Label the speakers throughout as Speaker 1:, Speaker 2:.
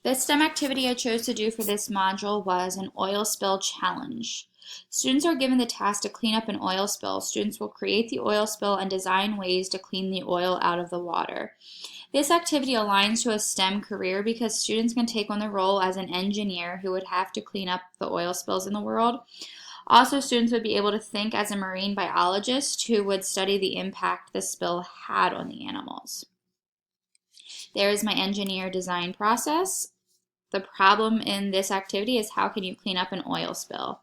Speaker 1: The STEM activity I chose to do for this module was an oil spill challenge. Students are given the task to clean up an oil spill. Students will create the oil spill and design ways to clean the oil out of the water. This activity aligns to a STEM career because students can take on the role as an engineer who would have to clean up the oil spills in the world. Also, students would be able to think as a marine biologist who would study the impact the spill had on the animals. There is my engineer design process. The problem in this activity is how can you clean up an oil spill?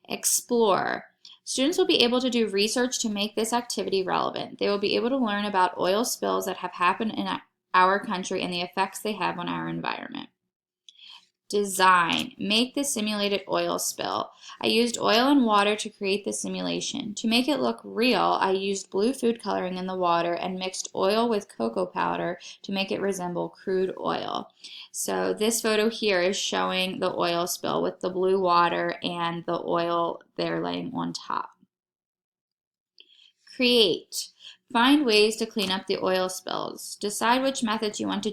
Speaker 1: Explore. Students will be able to do research to make this activity relevant. They will be able to learn about oil spills that have happened in our country and the effects they have on our environment. Design. Make the simulated oil spill. I used oil and water to create the simulation. To make it look real, I used blue food coloring in the water and mixed oil with cocoa powder to make it resemble crude oil. So this photo here is showing the oil spill with the blue water and the oil there laying on top. Create. Find ways to clean up the oil spills. Decide which methods you want to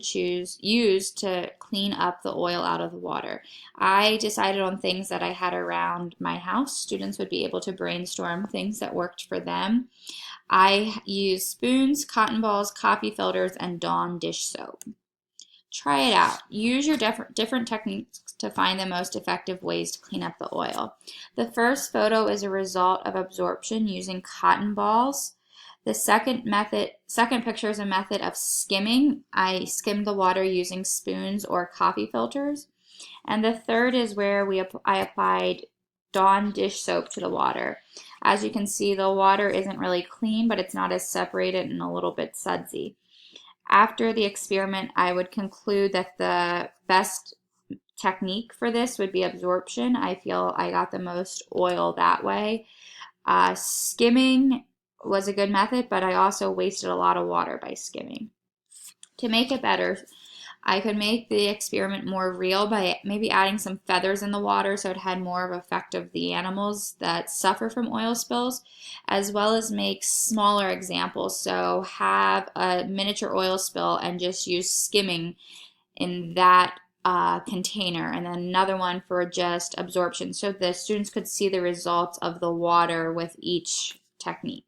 Speaker 1: use to clean up the oil out of the water. I decided on things that I had around my house. Students would be able to brainstorm things that worked for them. I used spoons, cotton balls, coffee filters, and Dawn dish soap. Try it out. Use your different techniques to find the most effective ways to clean up the oil. The first photo is a result of absorption using cotton balls. The second picture is a method of skimming. I skimmed the water using spoons or coffee filters. And the third is where I applied Dawn dish soap to the water. As you can see, the water isn't really clean, but it's not as separated and a little bit sudsy. After the experiment, I would conclude that the best technique for this would be absorption. I feel I got the most oil that way. Skimming was a good method, but I also wasted a lot of water by skimming. To make it better, I could make the experiment more real by maybe adding some feathers in the water so it had more of an effect of the animals that suffer from oil spills, as well as make smaller examples. So have a miniature oil spill and just use skimming in that container, and then another one for just absorption so the students could see the results of the water with each technique.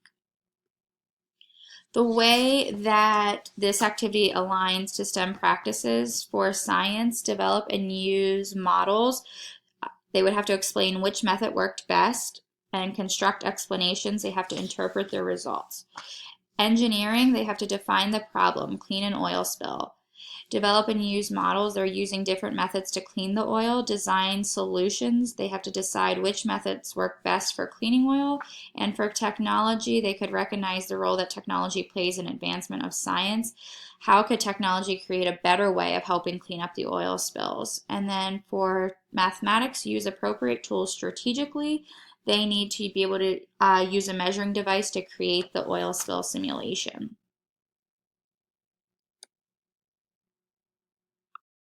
Speaker 1: The way that this activity aligns to STEM practices for science, develop and use models. They would have to explain which method worked best and construct explanations. They have to interpret their results. Engineering, they have to define the problem, clean an oil spill. Develop and use models. They're using different methods to clean the oil. Design solutions. They have to decide which methods work best for cleaning oil. And for technology, they could recognize the role that technology plays in advancement of science. How could technology create a better way of helping clean up the oil spills? And then for mathematics, use appropriate tools strategically. They need to be able to use a measuring device to create the oil spill simulation.